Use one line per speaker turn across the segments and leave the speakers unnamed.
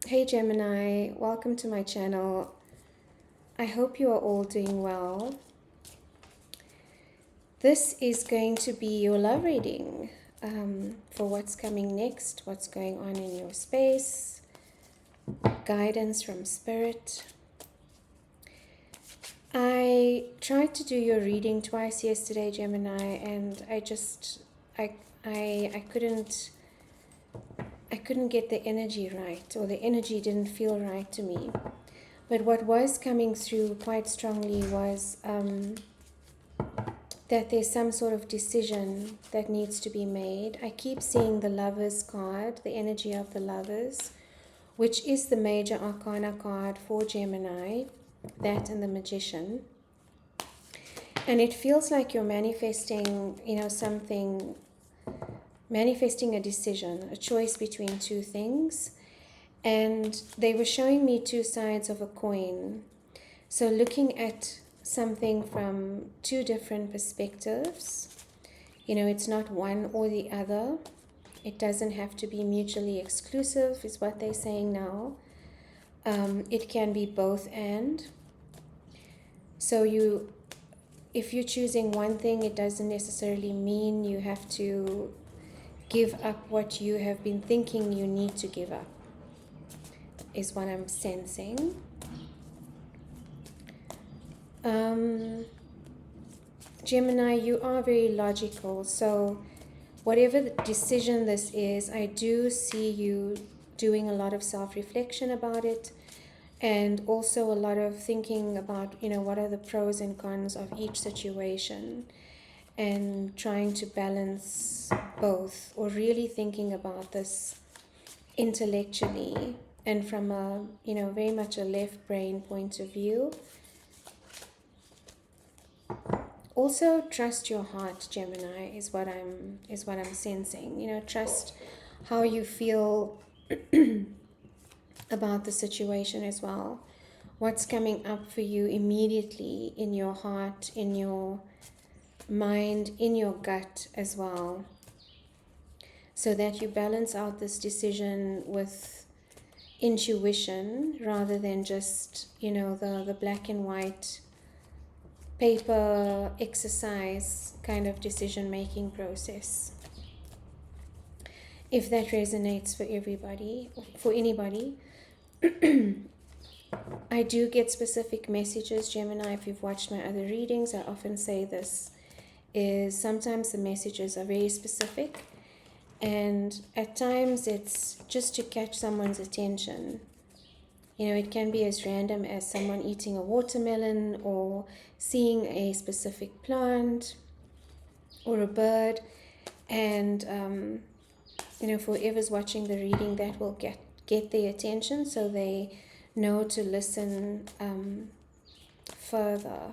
Hey Gemini, welcome to my channel. I hope you are all doing well. This is going to be your love reading for what's coming next, what's going on in your space, guidance from Spirit. I tried to do your reading twice yesterday, Gemini, and I couldn't get the energy right, or the energy didn't feel right to me. But what was coming through quite strongly was that there's some sort of decision that needs to be made. I keep seeing the Lovers card, the energy of the Lovers, which is the major arcana card for Gemini, that and the Magician. And it feels like you're manifesting, something, manifesting a decision, a choice between two things. And they were showing me two sides of a coin. So looking at something from two different perspectives, it's not one or the other. It doesn't have to be mutually exclusive, is what they're saying now. It can be both and. So if you're choosing one thing, it doesn't necessarily mean you have to give up what you have been thinking you need to give up, is what I'm sensing. Gemini, you are very logical, so whatever the decision this is, I do see you doing a lot of self-reflection about it, and also a lot of thinking about, what are the pros and cons of each situation, and trying to balance both, or really thinking about this intellectually and from a, very much a left brain point of view. Also, trust your heart, Gemini, is what I'm sensing. Trust how you feel about the situation as well. What's coming up for you immediately in your heart, in your mind, in your gut as well, so that you balance out this decision with intuition rather than just, the black and white paper exercise kind of decision-making process. If that resonates for everybody, for anybody, I do get specific messages, Gemini. If you've watched my other readings, I often say this, is sometimes the messages are very specific, and at times it's just to catch someone's attention. It can be as random as someone eating a watermelon, or seeing a specific plant or a bird, and for whoever's watching the reading, that will get their attention, so they know to listen further.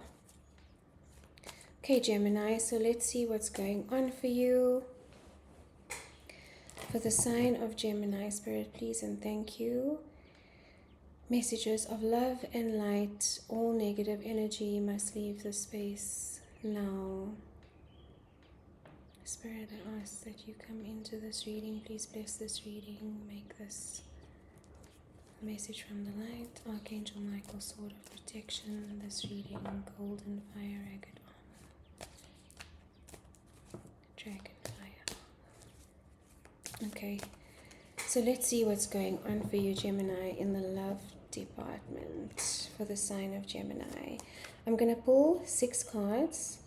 Okay, Gemini, so let's see what's going on for you. For the sign of Gemini, Spirit, please and thank you. Messages of love and light. All negative energy must leave the space now. Spirit, I ask that you come into this reading. Please bless this reading. Make this a message from the light. Archangel Michael, sword of protection. This reading, golden fire, agate armor, dragon fire. Okay, so let's see what's going on for you, Gemini, in the love department for the sign of Gemini. I'm going to pull 6 cards,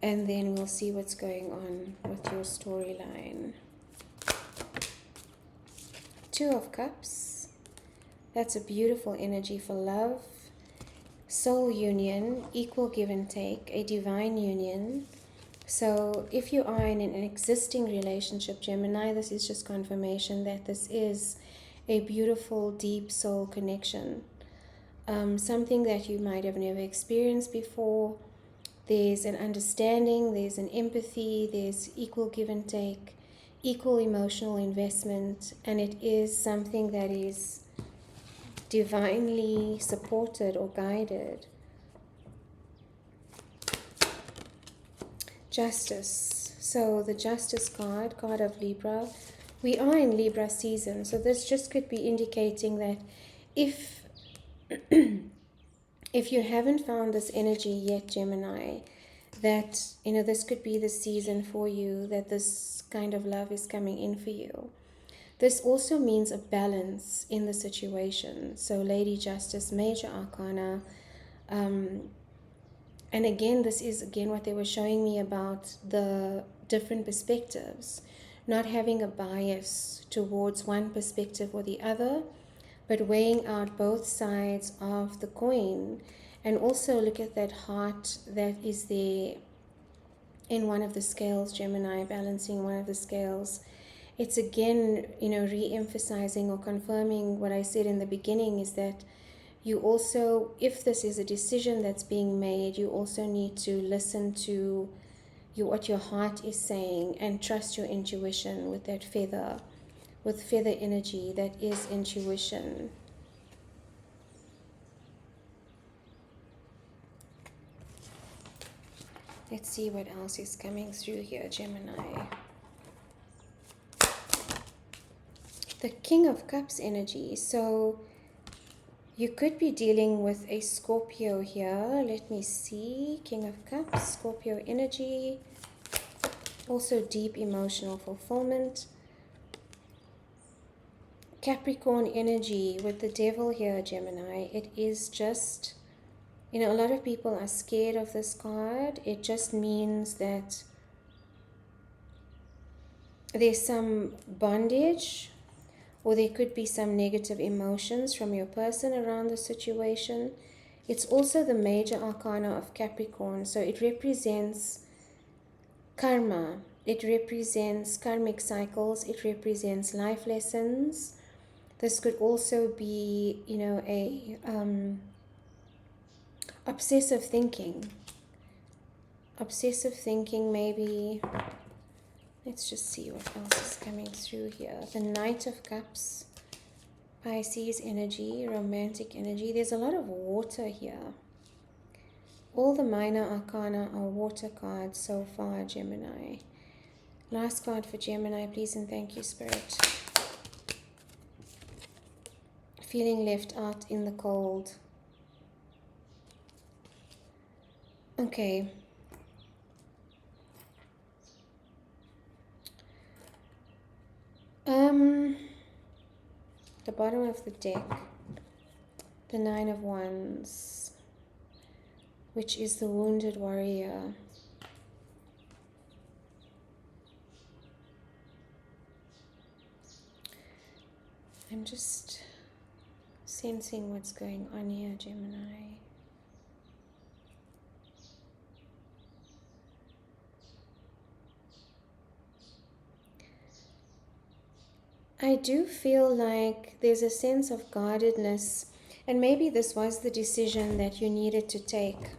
and then we'll see what's going on with your storyline. 2 of Cups. That's a beautiful energy for love, soul union, equal give and take, a divine union. So if you are in an existing relationship, Gemini, this is just confirmation that this is a beautiful, deep soul connection. Something that you might have never experienced before. There's an understanding, there's an empathy, there's equal give and take, equal emotional investment, and it is something that is divinely supported or guided. Justice. So the Justice card of Libra, We are in Libra season, so this just could be indicating that if if you haven't found this energy yet, Gemini, that, you know, this could be the season for you, that this kind of love is coming in for you. This also means a balance in the situation. So Lady Justice, Major Arcana, and again, this is again what they were showing me about the different perspectives, not having a bias towards one perspective or the other, but weighing out both sides of the coin. And also look at that heart that is there in one of the scales, Gemini, balancing one of the scales. It's again, you know, re-emphasizing or confirming what I said in the beginning, is that you also, if this is a decision that's being made, you also need to listen to what your heart is saying and trust your intuition with that feather, with feather energy that is intuition. Let's see what else is coming through here, Gemini. The King of Cups energy. So you could be dealing with a Scorpio here. Let me see. King of Cups, Scorpio energy. Also deep emotional fulfillment. Capricorn energy with the Devil here, Gemini. It is just, you know, a lot of people are scared of this card. It just means that there's some bondage, or there could be some negative emotions from your person around the situation. It's also the Major Arcana of Capricorn, so it represents karma. It represents karmic cycles. It represents life lessons. This could also be, you know, a obsessive thinking. Obsessive thinking, maybe. Let's just see what else is coming through here. The Knight of Cups, Pisces energy, romantic energy. There's a lot of water here. All the minor arcana are water cards so far, Gemini. Last card for Gemini, please and thank you, Spirit. Feeling left out in the cold. Okay. The bottom of the deck, the Nine of Wands, which is the wounded warrior. I'm just sensing what's going on here, Gemini. I do feel like there's a sense of guardedness, and maybe this was the decision that you needed to take,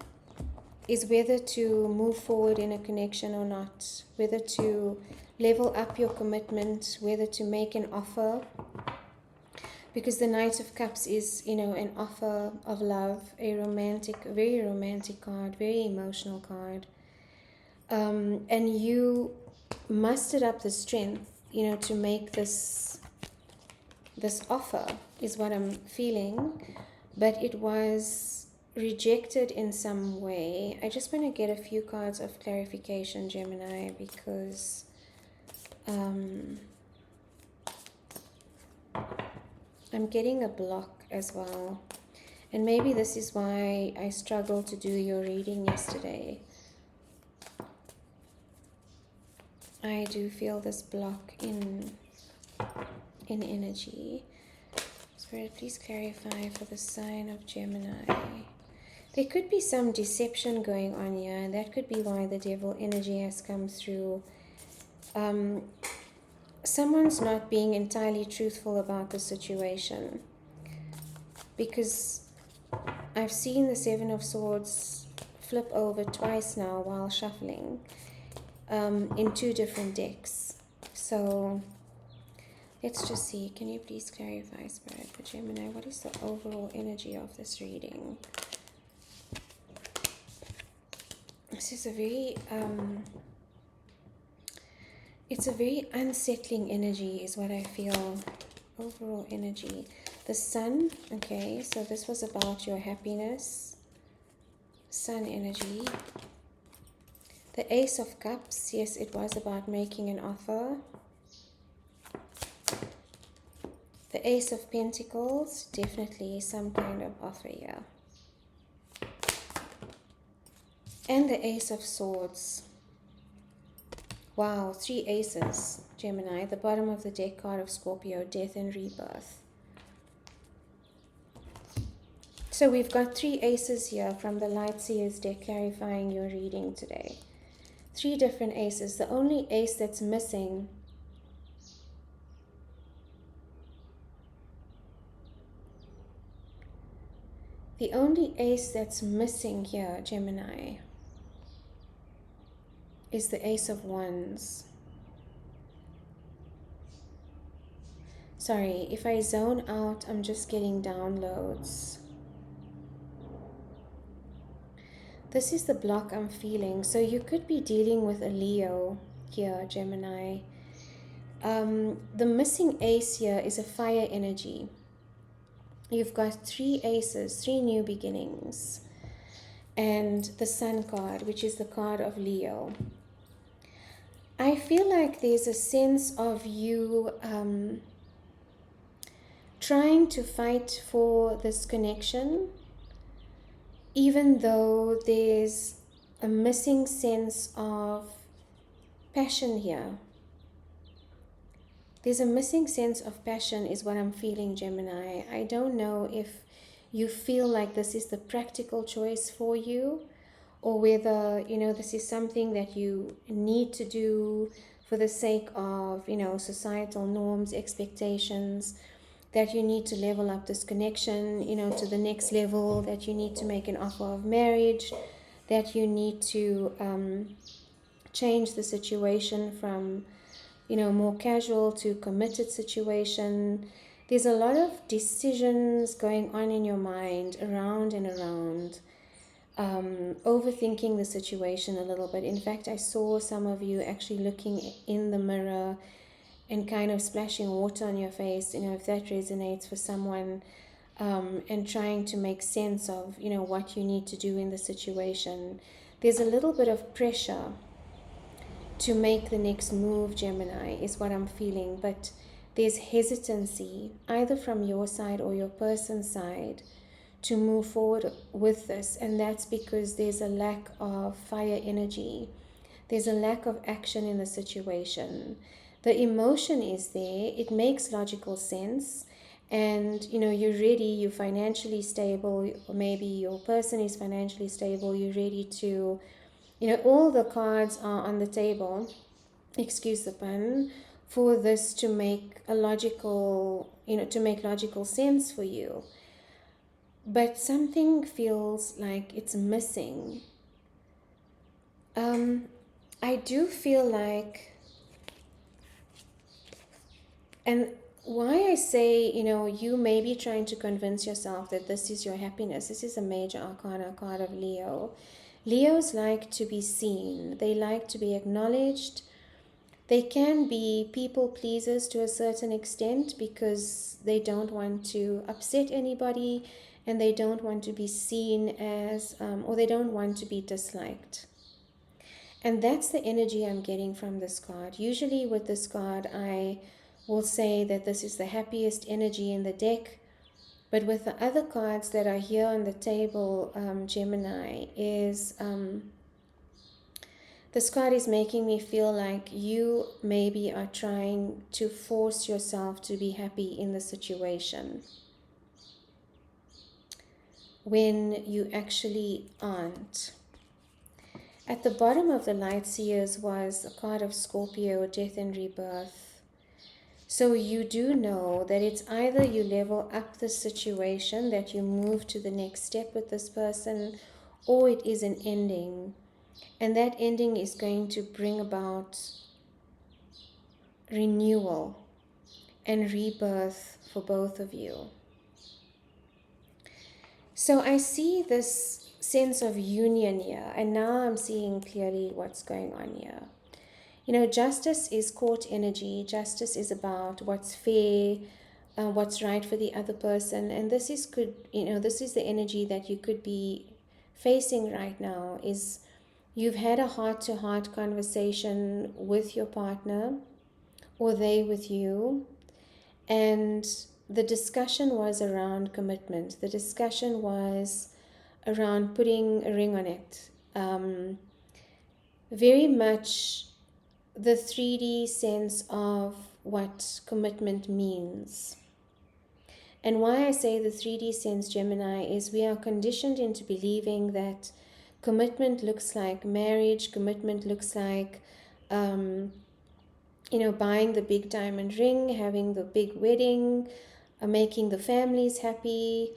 is whether to move forward in a connection or not, whether to level up your commitment, whether to make an offer, because the Knight of Cups is, you know, an offer of love, a romantic, very romantic card, very emotional card, and you mustered up the strength, you know, to make this offer, is what I'm feeling, but it was rejected in some way. I just want to get a few cards of clarification, Gemini, because I'm getting a block as well, and maybe this is why I struggled to do your reading yesterday. I do feel this block in energy. Spirit, please clarify for the sign of Gemini. There could be some deception going on here, and that could be why the Devil energy has come through. Someone's not being entirely truthful about the situation, because I've seen the Seven of Swords flip over twice now while shuffling in two different decks. So let's just see. Can you please clarify, Spirit, for Gemini? What is the overall energy of this reading? This is a very It's a very unsettling energy is what I feel. Overall energy. The sun, okay, so this was about your happiness. Sun energy. The Ace of Cups, yes, it was about making an offer. The Ace of Pentacles, definitely some kind of offer here. And the Ace of Swords. Wow, 3 aces, Gemini. The bottom of the deck card of Scorpio, death and rebirth. So we've got 3 aces here from the Light Seers deck clarifying your reading today. 3 different aces. The only ace that's missing here, Gemini, is the Ace of Wands. Sorry, if I zone out, I'm just getting downloads. This is the block I'm feeling. So you could be dealing with a Leo here, Gemini. The missing ace here is a fire energy. You've got 3 aces, 3 new beginnings. And the Sun card, which is the card of Leo. I feel like there's a sense of you trying to fight for this connection, even though there's a missing sense of passion here. There's a missing sense of passion is what I'm feeling, Gemini. I don't know if you feel like this is the practical choice for you, or whether, this is something that you need to do for the sake of, societal norms, expectations, that you need to level up this connection, to the next level, that you need to make an offer of marriage, that you need to change the situation from, more casual to committed situation. There's a lot of decisions going on in your mind, around and around, overthinking the situation a little bit. In fact, I saw some of you actually looking in the mirror and kind of splashing water on your face, if that resonates for someone, and trying to make sense of, what you need to do in the situation. There's a little bit of pressure to make the next move, Gemini, is what I'm feeling, but there's hesitancy, either from your side or your person's side, to move forward with this, and that's because there's a lack of fire energy. There's a lack of action in the situation. The emotion is there, it makes logical sense, and you're ready, you're financially stable, or maybe your person is financially stable, you're ready to, all the cards are on the table, excuse the pun, for this to make a logical, to make logical sense for you. But something feels like it's missing. I do feel like, and why I say, you may be trying to convince yourself that this is your happiness. This is a major arcana card of Leo. Leos like to be seen. They like to be acknowledged. They can be people pleasers to a certain extent because they don't want to upset anybody, and they don't want to be seen as, or they don't want to be disliked. And that's the energy I'm getting from this card. Usually with this card, I will say that this is the happiest energy in the deck. But with the other cards that are here on the table, Gemini, is this card is making me feel like you maybe are trying to force yourself to be happy in the situation, when you actually aren't. At the bottom of the Light Seers was a card of Scorpio, death and rebirth. So you do know that it's either you level up the situation, that you move to the next step with this person, or it is an ending. And that ending is going to bring about renewal and rebirth for both of you. So I see this sense of union here, and now I'm seeing clearly what's going on here. Justice is court energy. Justice is about what's fair, what's right for the other person. And this is this is the energy that you could be facing right now. Is you've had a heart-to-heart conversation with your partner, or they with you, and the discussion was around commitment. The discussion was around putting a ring on it. Very much the 3D sense of what commitment means. And why I say the 3D sense, Gemini, is we are conditioned into believing that commitment looks like marriage, commitment looks like, buying the big diamond ring, having the big wedding, making the families happy.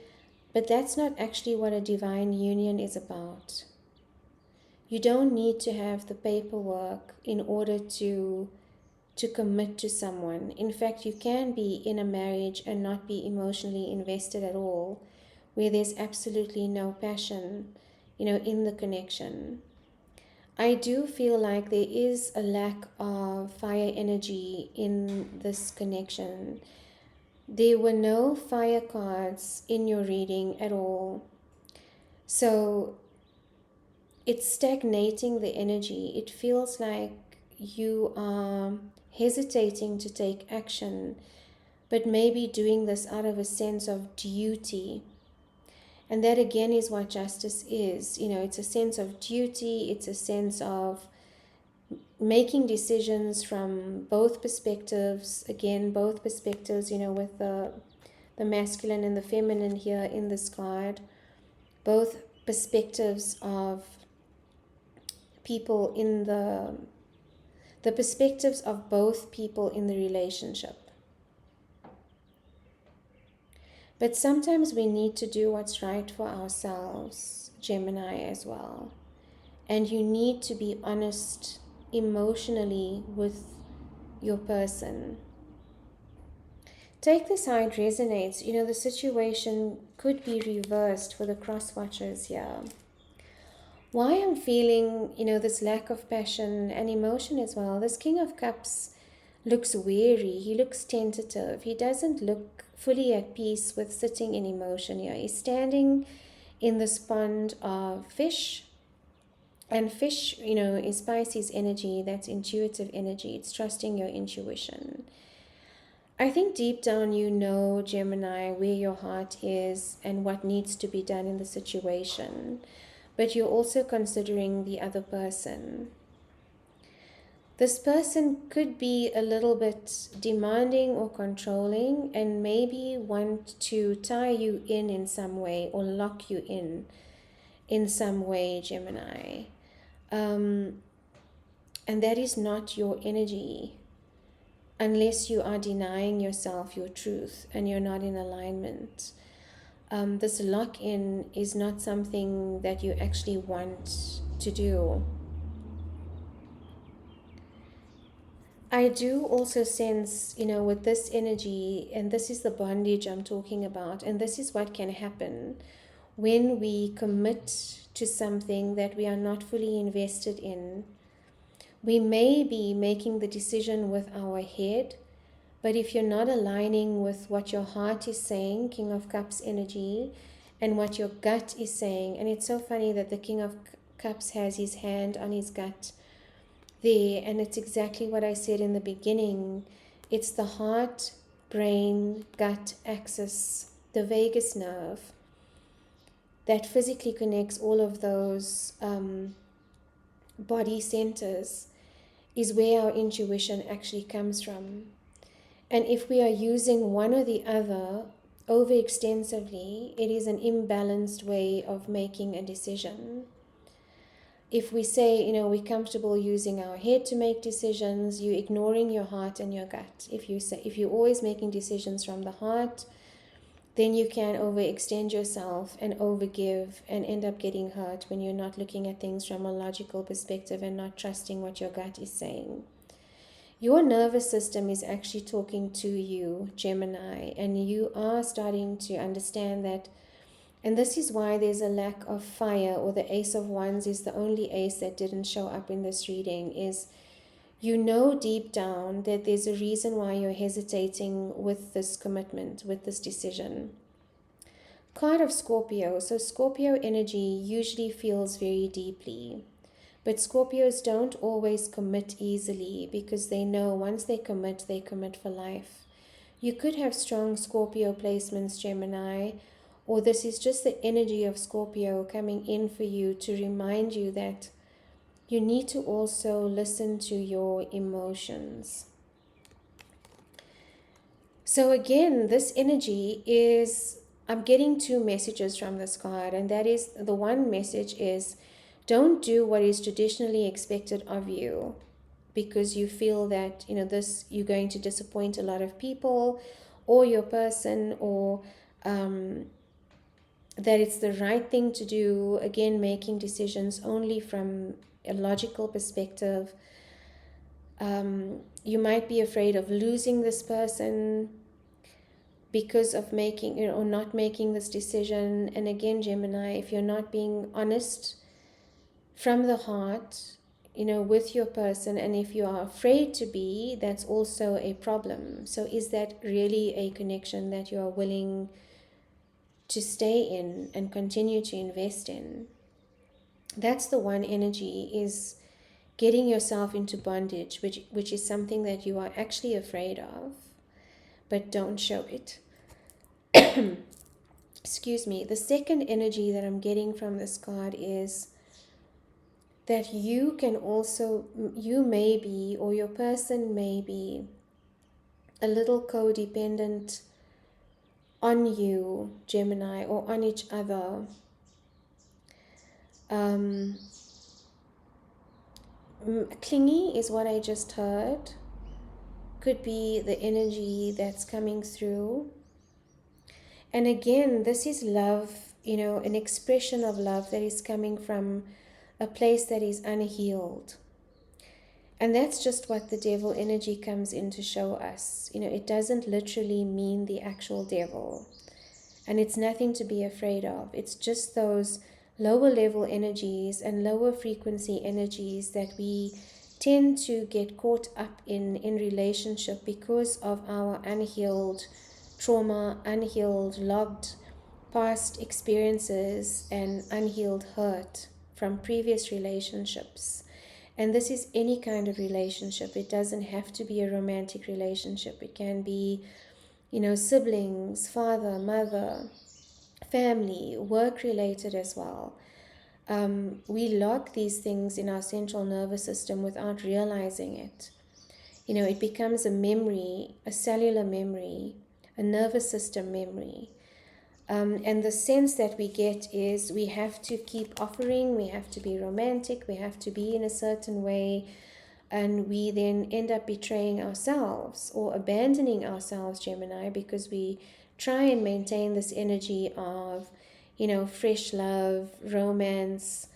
But that's not actually what a divine union is about. You don't need to have the paperwork in order to commit to someone. In fact, you can be in a marriage and not be emotionally invested at all, where there's absolutely no passion, in the connection. I do feel like there is a lack of fire energy in this connection. There were no fire cards in your reading at all. So it's stagnating the energy. It feels like you are hesitating to take action, but maybe doing this out of a sense of duty. And that again is what justice is. It's a sense of duty. It's a sense of making decisions from both perspectives. Again, both perspectives, with the masculine and the feminine here in this card. Both perspectives of people in the perspectives of both people in the relationship. But sometimes we need to do what's right for ourselves, Gemini, as well. And you need to be honest emotionally with your person. Take this how it resonates. The situation could be reversed for the cross watchers here. Why I'm feeling, this lack of passion and emotion as well. This King of Cups looks weary. He looks tentative. He doesn't look fully at peace with sitting in emotion here. He's standing in this pond of fish. And fish, is Pisces energy. That's intuitive energy. It's trusting your intuition. I think deep down Gemini, where your heart is and what needs to be done in the situation. But you're also considering the other person. This person could be a little bit demanding or controlling and maybe want to tie you in some way or lock you in some way, Gemini. And that is not your energy unless you are denying yourself your truth and you're not in alignment. This lock-in is not something that you actually want to do. I do also sense, with this energy, and this is the bondage I'm talking about, and this is what can happen when we commit to something that we are not fully invested in. We may be making the decision with our head, but if you're not aligning with what your heart is saying, King of Cups energy, and what your gut is saying, and it's so funny that the King of Cups has his hand on his gut there, and it's exactly what I said in the beginning. It's the heart, brain, gut axis, the vagus nerve, that physically connects all of those body centers, is where our intuition actually comes from. And if we are using one or the other overextensively, it is an imbalanced way of making a decision. If we say, we're comfortable using our head to make decisions, you're ignoring your heart and your gut. If you're always making decisions from the heart, then you can overextend yourself and overgive and end up getting hurt when you're not looking at things from a logical perspective and not trusting what your gut is saying. Your nervous system is actually talking to you, Gemini, and you are starting to understand that. And this is why there's a lack of fire, or the Ace of Wands is the only ace that didn't show up in this reading, is You know deep down that there's a reason why you're hesitating with this commitment, with this decision. Card of Scorpio. So Scorpio energy usually feels very deeply. But Scorpios don't always commit easily because they know once they commit for life. You could have strong Scorpio placements, Gemini, or this is just the energy of Scorpio coming in for you to remind you that you need to also listen to your emotions. So again, this energy is, I'm getting two messages from this card, and that is, the one message is, don't do what is traditionally expected of you because you feel that, this, you're going to disappoint a lot of people or your person, or that it's the right thing to do. Again, making decisions only from a logical perspective. You might be afraid of losing this person because of making, or not making this decision. And again, Gemini, if you're not being honest from the heart, with your person, and if you are afraid to be, that's also a problem. So is that really a connection that you are willing to stay in and continue to invest in? That's the one energy, is getting yourself into bondage, which is something that you are actually afraid of, but don't show it. Excuse me. The second energy that I'm getting from this card is that you can also, you may be, or your person may be, a little codependent on you, Gemini, or on each other. Clingy is what I just heard. Could be the energy that's coming through. And again, this is love, an expression of love that is coming from a place that is unhealed. And that's just what the devil energy comes in to show us. It doesn't literally mean the actual devil. And it's nothing to be afraid of. It's just those lower level energies and lower frequency energies that we tend to get caught up in relationship because of our unhealed trauma, unhealed logged past experiences, and unhealed hurt from previous relationships. And this is any kind of relationship. It doesn't have to be a romantic relationship. It can be, siblings, father, mother, family, work related as well. We lock these things in our central nervous system without realizing it. It becomes a memory, a cellular memory, a nervous system memory. And the sense that we get is we have to keep offering, we have to be romantic, we have to be in a certain way, and we then end up betraying ourselves or abandoning ourselves, Gemini, because we try and maintain this energy of, fresh love, romance,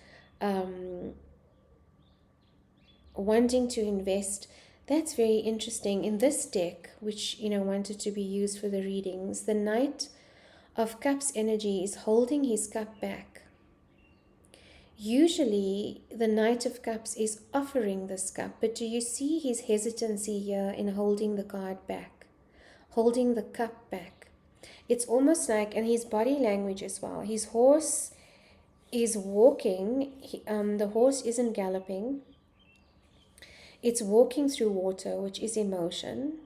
wanting to invest. That's very interesting. In this deck, which, wanted to be used for the readings, the Knight of Cups energy is holding his cup back. Usually, the Knight of Cups is offering this cup, but do you see his hesitancy here in holding the card back, holding the cup back? It's almost like, and his body language as well, his horse is walking, the horse isn't galloping, it's walking through water, which is emotion,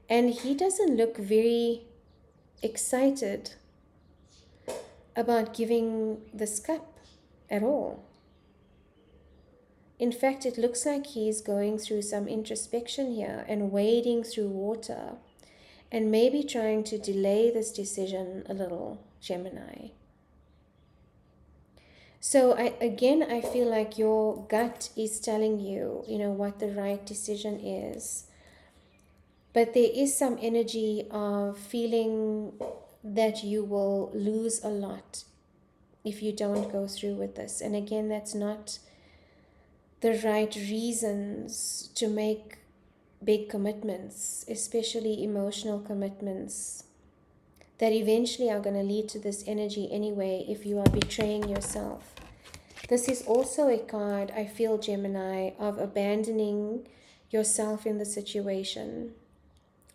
and he doesn't look very excited about giving this cup at all. In fact, it looks like he's going through some introspection here and wading through water and maybe trying to delay this decision a little, Gemini. So I feel like your gut is telling you, what the right decision is. But there is some energy of feeling that you will lose a lot if you don't go through with this. And again, that's not the right reasons to make big commitments, especially emotional commitments that eventually are going to lead to this energy anyway if you are betraying yourself. This is also a card, I feel, Gemini, of abandoning yourself in the situation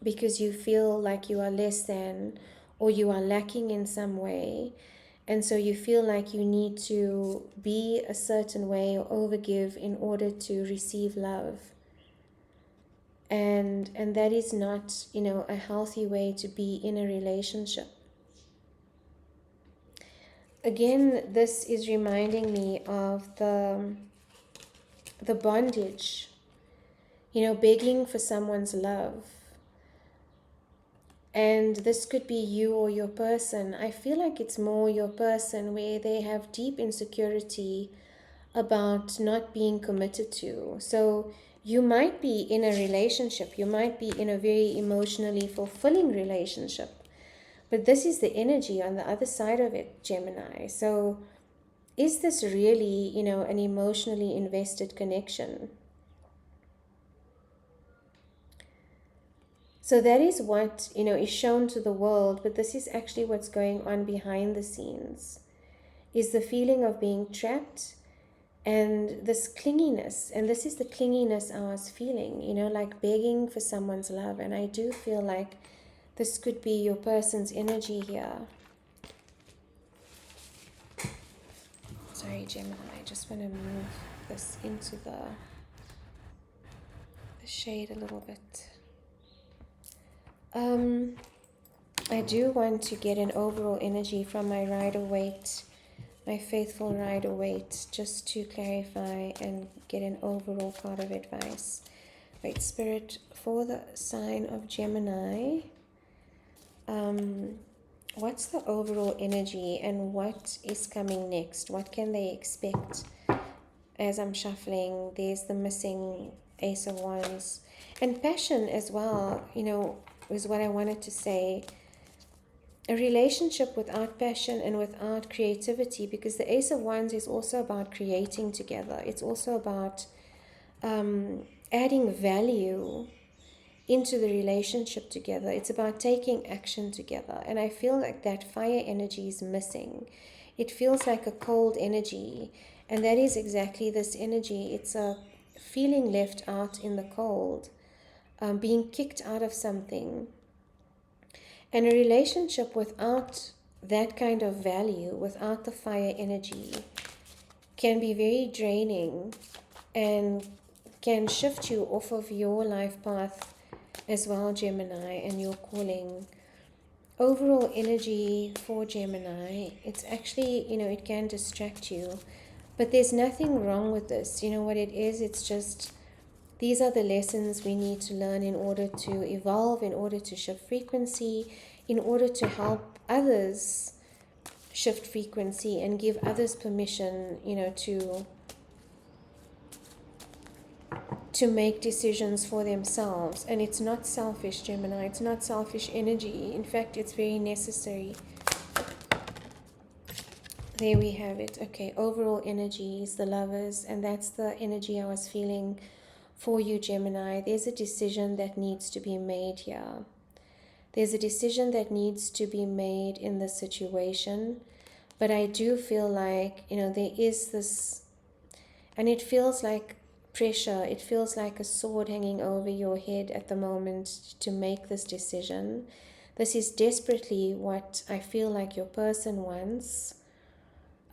because you feel like you are less than or you are lacking in some way. And so you feel like you need to be a certain way or overgive in order to receive love. And that is not, a healthy way to be in a relationship. Again, this is reminding me of the bondage, begging for someone's love. And this could be you or your person. I feel like it's more your person, where they have deep insecurity about not being committed to. So you might be in a relationship, you might be in a very emotionally fulfilling relationship, but this is the energy on the other side of it, Gemini. So is this really, an emotionally invested connection? So that is what, is shown to the world, but this is actually what's going on behind the scenes, is the feeling of being trapped and this clinginess. And this is the clinginess I was feeling, like begging for someone's love. And I do feel like this could be your person's energy here. Sorry, Gemini, I just want to move this into the shade a little bit. I do want to get an overall energy from my Rider-Waite, my faithful Rider-Waite, just to clarify and get an overall card of advice. Wait, Spirit, for the sign of Gemini, what's the overall energy and what is coming next? What can they expect? As I'm shuffling, there's the missing Ace of Wands. And passion as well, is what I wanted to say. A relationship without passion and without creativity, because the Ace of Wands is also about creating together. It's also about adding value into the relationship together. It's about taking action together. And I feel like that fire energy is missing. It feels like a cold energy. And that is exactly this energy. It's a feeling left out in the cold, being kicked out of something. And a relationship without that kind of value, without the fire energy, can be very draining and can shift you off of your life path as well, Gemini, and your calling. Overall energy for Gemini, it's actually, it can distract you. But there's nothing wrong with this. You know what it is? It's just, these are the lessons we need to learn in order to evolve, in order to shift frequency, in order to help others shift frequency and give others permission, to make decisions for themselves. And it's not selfish, Gemini. It's not selfish energy. In fact, it's very necessary. There we have it. Okay, overall energy is the Lovers, and that's the energy I was feeling for you, Gemini. There's a decision that needs to be made here. There's a decision that needs to be made in this situation. But I do feel like, there is this, and it feels like pressure. It feels like a sword hanging over your head at the moment to make this decision. This is desperately what I feel like your person wants.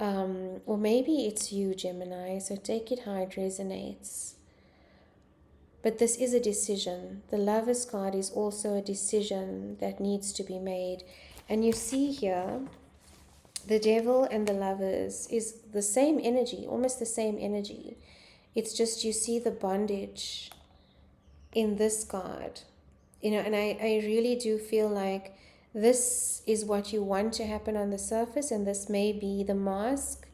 Or maybe it's you, Gemini, so take it how it resonates. But this is a decision. The Lovers card is also a decision that needs to be made. And you see here, the Devil and the Lovers is the same energy, almost the same energy. It's just you see the bondage in this card. And I really do feel like this is what you want to happen on the surface, and this may be the mask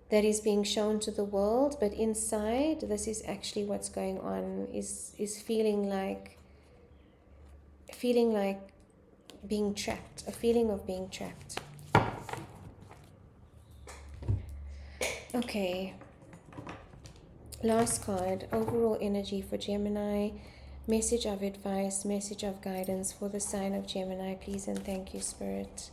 that is being shown to the world, but inside, this is actually what's going on, is feeling like being trapped, a feeling of being trapped. Okay. Last card, overall energy for Gemini. Message of advice, message of guidance for the sign of Gemini, please and thank you, Spirit.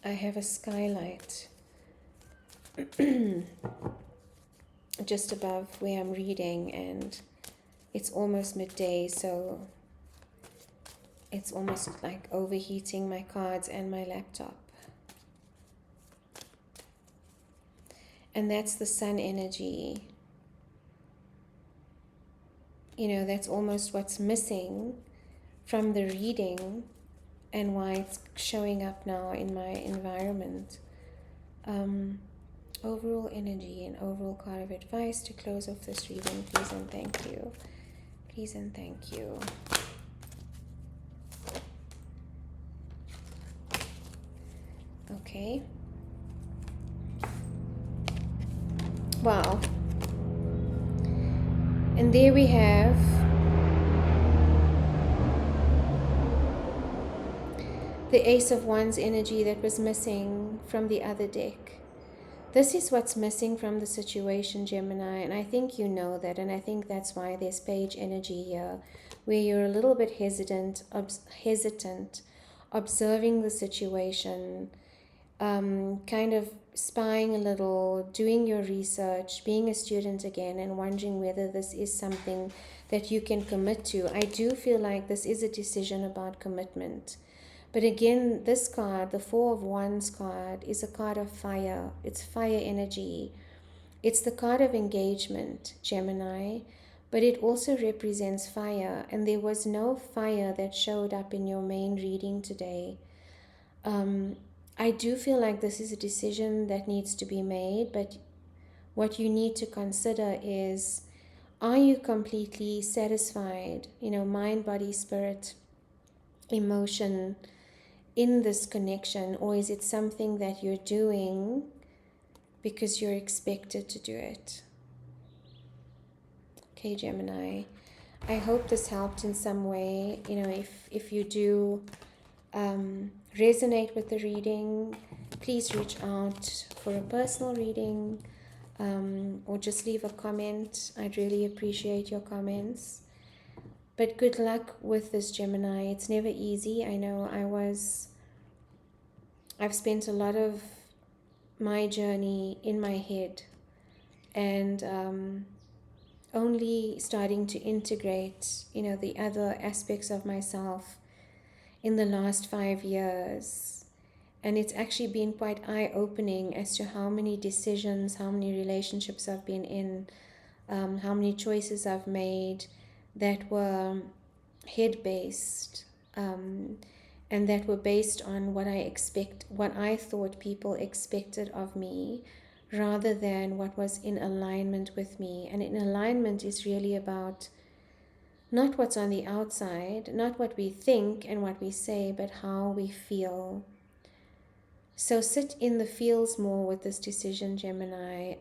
I have a skylight just above where I'm reading, and it's almost midday, so it's almost like overheating my cards and my laptop. And that's the sun energy. You know, that's almost what's missing from the reading and why it's showing up now in my environment. Overall energy and overall card of advice to close off this reading, please and thank you. Please and thank you. Okay. Wow. And there we have the Ace of Wands energy that was missing from the other deck. This is what's missing from the situation, Gemini, and I think you know that, and I think that's why there's page energy here, where you're a little bit hesitant, observing the situation, kind of spying a little, doing your research, being a student again, and wondering whether this is something that you can commit to. I do feel like this is a decision about commitment. But again, this card, the Four of Wands card, is a card of fire. It's fire energy. It's the card of engagement, Gemini, but it also represents fire. And there was no fire that showed up in your main reading today. I do feel like this is a decision that needs to be made, but what you need to consider is, are you completely satisfied, mind, body, spirit, emotion, in this connection, or is it something that you're doing because you're expected to do it? Okay, Gemini, I hope this helped in some way. If you do resonate with the reading, please reach out for a personal reading, or just leave a comment. I'd really appreciate your comments. But good luck with this, Gemini. It's never easy. I know I've spent a lot of my journey in my head, and only starting to integrate, the other aspects of myself in the last 5 years. And it's actually been quite eye-opening as to how many decisions, how many relationships I've been in, how many choices I've made that were head-based, and that were based on what I thought people expected of me, rather than what was in alignment with me. And in alignment is really about not what's on the outside, not what we think and what we say, but how we feel. So sit in the feels more with this decision, Gemini,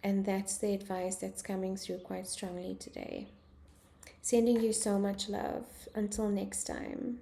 and that's the advice that's coming through quite strongly today. Sending you so much love. Until next time.